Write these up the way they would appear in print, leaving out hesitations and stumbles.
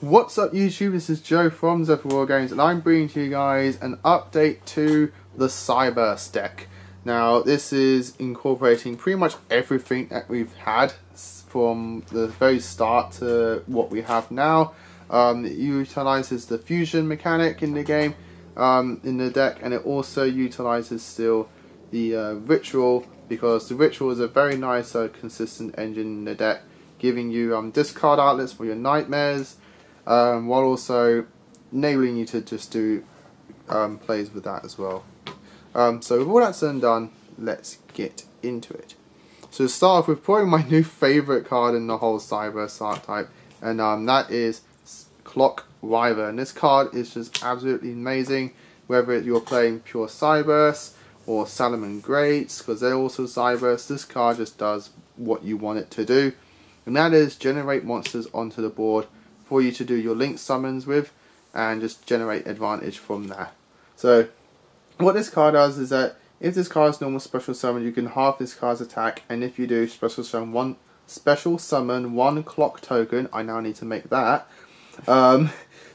What's up YouTube, this is Joe from Zephyr Wargames and I'm bringing to you guys an update to the Cyberse deck. Now this is incorporating pretty much everything that we've had from the very start to what we have now. It utilizes the fusion mechanic in the game, in the deck, and it also utilizes still the ritual, because the ritual is a very nice consistent engine in the deck, giving you discard outlets for your nightmares, while also enabling you to just do plays with that as well. So with all that said and done, let's get into it. So to start off with probably my new favourite card in the whole Cyberse archetype, and that is Clock Wyvern. This card is just absolutely amazing, whether you're playing pure Cyberse or Salomon Greats, because they're also Cyberse. This card just does what you want it to do, and that is generate monsters onto the board for you to do your link summons with, and just generate advantage from that. So what this card does is that if this card is normal special summon, you can halve this card's attack, and if you do special summon one clock token, I now need to make that.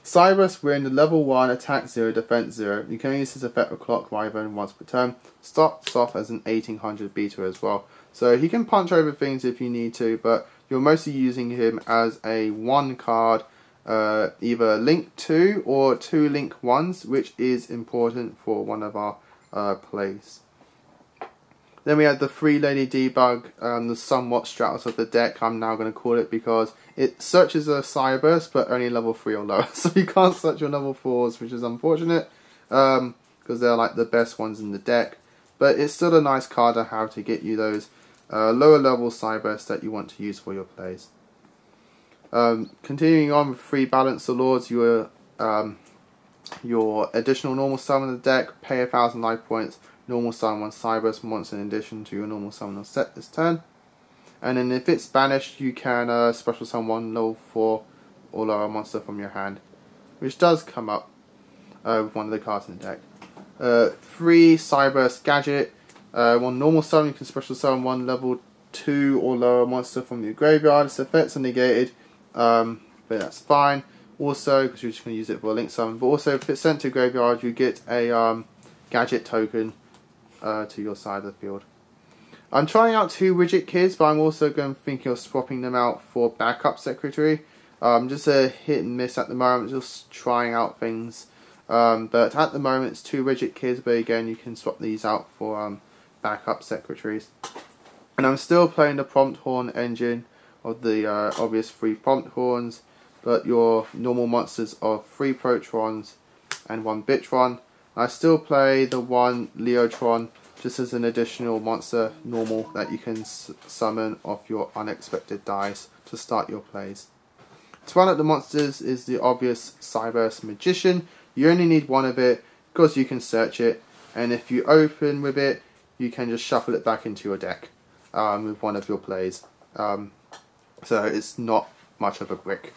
Cyberse win level 1, attack 0, defense 0. You can use this effect with Clock Wyvern once per turn. Starts off as an 1800 beta as well. So he can punch over things if you need to, but you're mostly using him as a 1 card, either link 2 or 2 link 1s, which is important for one of our plays. Then we had the 3 Lady Debug, the somewhat stratus of the deck, I'm now going to call it, because it searches a Cyberse but only level 3 or lower, so you can't search your level 4s, which is unfortunate, because they're like the best ones in the deck, but it's still a nice card to have to get you those lower level Cyberse that you want to use for your plays. Continuing on with 3 Balance the Lords, your additional normal summon of the deck, pay 1000 life points, normal summon 1 Cyberse monster in addition to your normal summon on set this turn. And then if it's banished, you can special summon 1 level 4 or lower monster from your hand, which does come up with one of the cards in the deck. 3 Cyberse Gadget, 1 normal summon, you can special summon 1 level 2 or lower monster from your graveyard. Its effects are negated, but that's fine. Also, because you're just going to use it for a link summon, but also if it's sent to graveyard, you get a gadget token to your side of the field. I'm trying out 2 widget kids, but I'm also going to think of swapping them out for backup secretary. Just a hit and miss at the moment, just trying out things. But at the moment it's 2 widget kids, but again you can swap these out for backup secretaries. And I'm still playing the prompt horn engine of the obvious 3 prompt horns, but your normal monsters of 3 Protrons and 1 Bitron. I still play the 1 Leotron just as an additional monster normal that you can summon off your unexpected dice to start your plays. To run up the monsters is the obvious Cyberse Magician. You only need 1 of it because you can search it, and if you open with it you can just shuffle it back into your deck with one of your plays. So it's not much of a brick.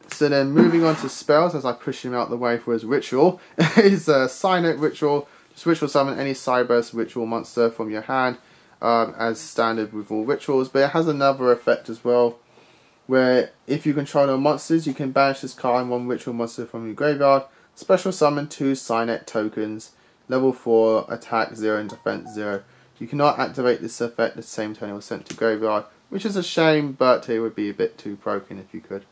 So then moving on to spells, as I push him out the way for his ritual, is a Cynet Ritual. Just ritual summon any Cyberse ritual monster from your hand, as standard with all rituals, but it has another effect as well, where if you control no monsters, you can banish this card and 1 ritual monster from your graveyard, special summon 2 Cynet tokens, level 4, attack 0 and defense 0. You cannot activate this effect the same turn it was sent to graveyard, which is a shame, but it would be a bit too broken if you could.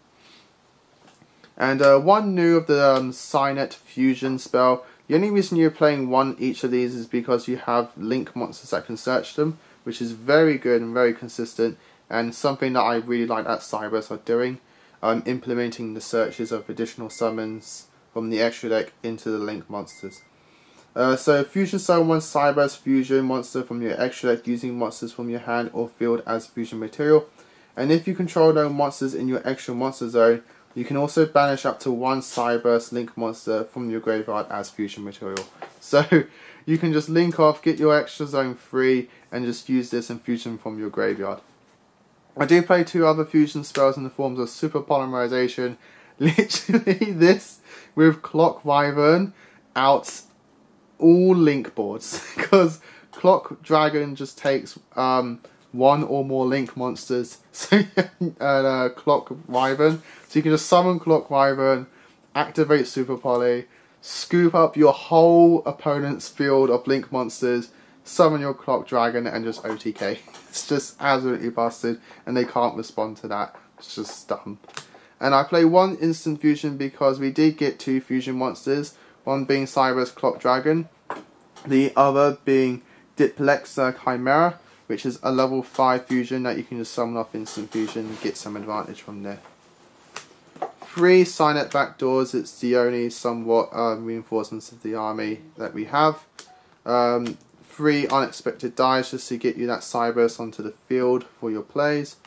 And 1 new of the Cynet Fusion spell. The only reason you're playing 1 each of these is because you have link monsters that can search them, which is very good and very consistent, and something that I really like that Cyberse are doing, implementing the searches of additional summons from the extra deck into the link monsters. So fusion summon 1 Cyberse fusion monster from your extra deck using monsters from your hand or field as fusion material, and if you control no monsters in your extra monster zone, you can also banish up to 1 Cyberse link monster from your graveyard as fusion material. So you can just link off, get your extra zone free, and just use this and fusion from your graveyard. I do play 2 other fusion spells in the forms of Super Polymerization. Literally this with Clock Wyvern out all link boards, because Clock Dragon just takes one or more link monsters, so and Clock Wyvern. So you can just summon Clock Wyvern, activate Super Poly, scoop up your whole opponent's field of link monsters, summon your Clock Dragon, and just OTK. It's just absolutely busted, and they can't respond to that. It's just dumb. And I play one instant fusion because we did get 2 fusion monsters, one being Cyberse Clock Dragon, the other being Diplex Chimera, which is a level 5 fusion that you can just summon off instant fusion and get some advantage from there. 3 Signet backdoors, it's the only somewhat reinforcements of the army that we have. 3 unexpected dies just to get you that Cyberse onto the field for your plays.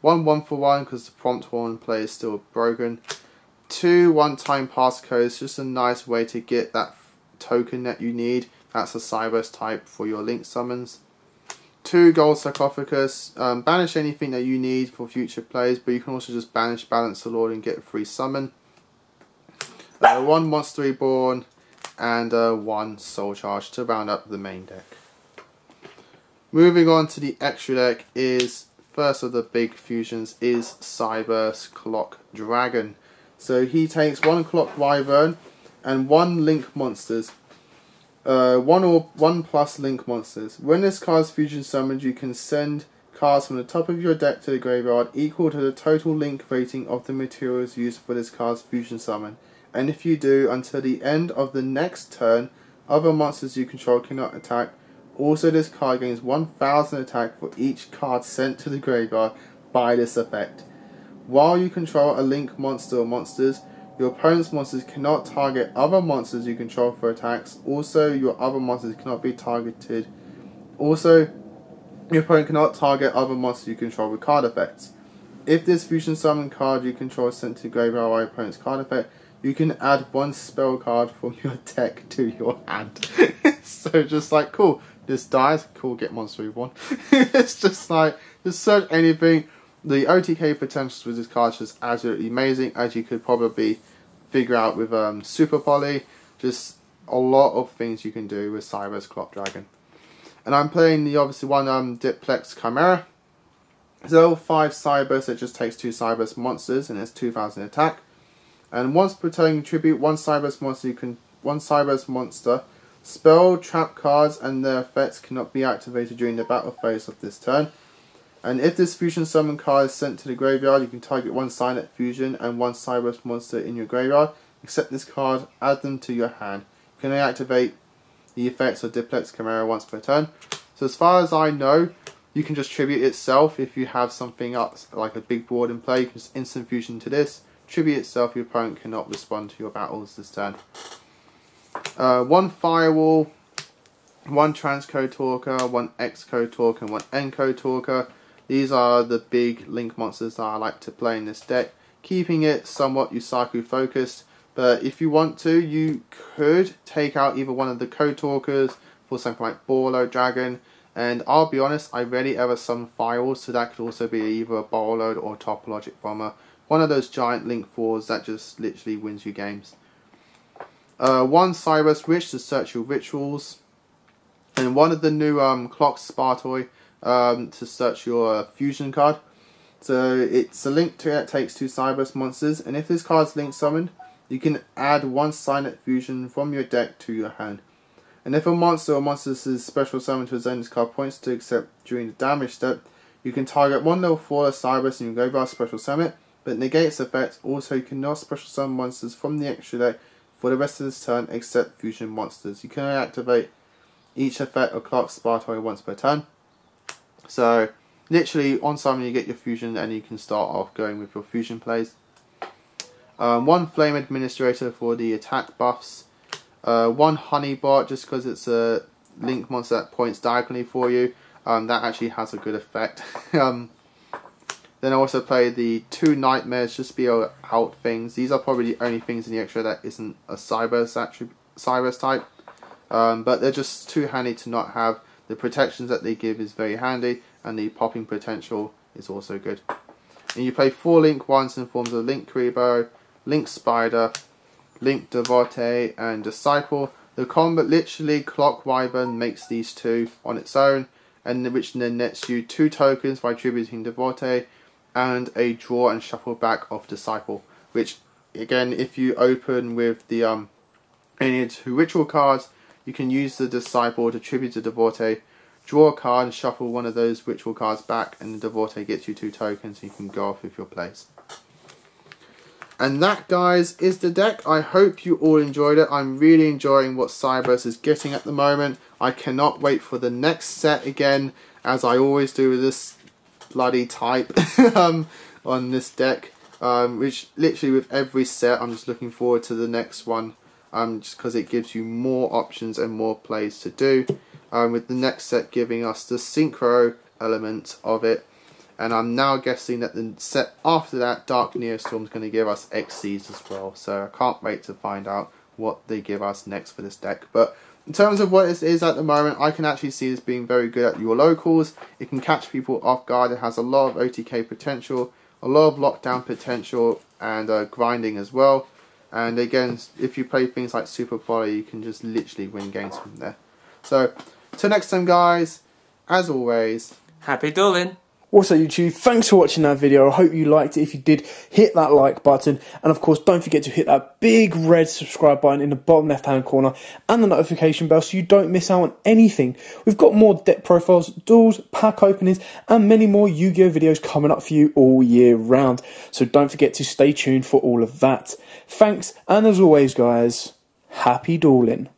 1 1-for-1 because the prompt 1 play is still broken. 2 one-time passcodes, just a nice way to get that token that you need. That's a Cyberse type for your link summons. 2 gold sarcophagus, banish anything that you need for future plays, but you can also just banish Balance the Lord and get a free summon. 1 monster reborn, and 1 soul charge to round up the main deck. Moving on to the extra deck is, first of the big fusions is Cyberse Clock Dragon. So he takes 1 Clock Wyvern and 1 link monsters. 1 plus link monsters. When this card's fusion summoned, you can send cards from the top of your deck to the graveyard equal to the total link rating of the materials used for this card's fusion summon. And if you do, until the end of the next turn, other monsters you control cannot attack. Also, this card gains 1000 attack for each card sent to the graveyard by this effect. While you control a link monster or monsters, your opponent's monsters cannot target other monsters you control for attacks. Also, your other monsters cannot be targeted. Also, your opponent cannot target other monsters you control with card effects. If this fusion summon card you control is sent to the graveyard by your opponent's card effect, you can add 1 spell card from your deck to your hand. So just like, cool, this dies, cool, get monster reborn. It's just like, just search anything. The OTK potential with this card is just absolutely amazing, as you could probably figure out with Super Poly. Just a lot of things you can do with Cyberse Clock Dragon. And I'm playing the obviously one Diplex Chimera. It's level 5 Cyberse, it just takes 2 Cyberse monsters and it's 2000 attack. And once per turn you tribute 1 Cyberse monster, spell, trap cards and their effects cannot be activated during the battle phase of this turn. And if this fusion summon card is sent to the graveyard, you can target 1 Signet fusion and 1 Cyberse monster in your graveyard. Accept this card, add them to your hand. You can only activate the effects of Diplex Chimera once per turn. So as far as I know, you can just tribute itself if you have something up, like a big board in play. You can just instant fusion to this. Tribute itself, your opponent cannot respond to your battles this turn. 1 Firewall, 1 Transcode Talker, 1 Xcode Talker, and 1 Encode Talker. These are the big link monsters that I like to play in this deck, keeping it somewhat Yusaku focused. But if you want to, you could take out either one of the Code Talkers for something like Borlo Dragon. And I'll be honest, I rarely ever summon Firewalls, so that could also be either a Borlo or Topologic Bomber. One of those giant link 4s that just literally wins you games. 1 Cyberse Witch to search your rituals. And one of the new Clock Spartoy to search your fusion card. So it's a link to it, takes 2 Cyberse monsters, and if this card's link summoned, you can add 1 Signet fusion from your deck to your hand. And if a monster or monster's special summon to a zone this card points to except during the damage step, you can target 1 level 4 Cyberse in your graveyard special summon, but negates effect. Also, you cannot special summon monsters from the extra deck for the rest of this turn except fusion monsters. You can only activate each effect of Clock Spartoy once per turn. So literally on summon you get your fusion and you can start off going with your fusion plays. 1 Flame Administrator for the attack buffs. 1 Honeybot just because it's a link monster that points diagonally for you. That actually has a good effect. Then I also play the 2 Nightmares just to be able to out things. These are probably the only things in the extra that isn't a Cyberse type. But they're just too handy to not have. The protections that they give is very handy, and the popping potential is also good. And you play 4 Link 1s in forms of Link Kribo, Link Spider, Link Devote, and Disciple. The combat literally Clock Wyvern makes these 2 on its own, and which then nets you 2 tokens by tributing Devote, and a draw and shuffle back of Disciple, which again, if you open with the any 2 ritual cards, you can use the Disciple to tribute to Devote, draw a card and shuffle one of those ritual cards back, and the Devote gets you 2 tokens and you can go off with your plays. And that, guys, is the deck. I hope you all enjoyed it. I'm really enjoying what Cyberse is getting at the moment. I cannot wait for the next set again, as I always do with this bloody type on this deck. Which literally with every set, I'm just looking forward to the next one. Just because it gives you more options and more plays to do. With the next set giving us the synchro element of it. And I'm now guessing that the set after that, Dark Neostorm, is going to give us XCs as well. So I can't wait to find out what they give us next for this deck. But in terms of what it is at the moment, I can actually see this being very good at your locals. It can catch people off guard. It has a lot of OTK potential, a lot of lockdown potential, and grinding as well. And again, if you play things like Super Poly, you can just literally win games from there. So, till next time, guys, as always, happy dueling! What's up, YouTube? Thanks for watching that video. I hope you liked it. If you did, hit that like button. And of course, don't forget to hit that big red subscribe button in the bottom left-hand corner and the notification bell so you don't miss out on anything. We've got more deck profiles, duels, pack openings, and many more Yu-Gi-Oh! Videos coming up for you all year round. So don't forget to stay tuned for all of that. Thanks, and as always, guys, happy dueling.